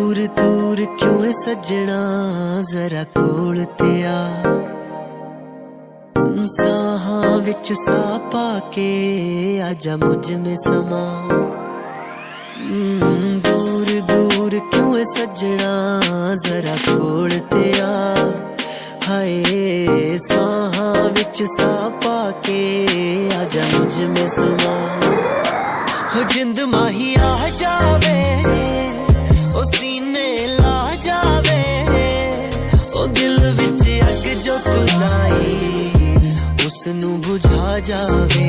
दूर दूर क्यों है सजना जरा कोल ते आ साहां विच साह पाके आजा मुझ में समा दूर दूर क्यों है सजना जरा कोल ते आ हाय साहां विच साह पाके आजा मुझ में समा हो जिंद माही आ जावे ओ सीने ला जावे ओ दिल विच अग जो तुलाई उसनू बुझा जावे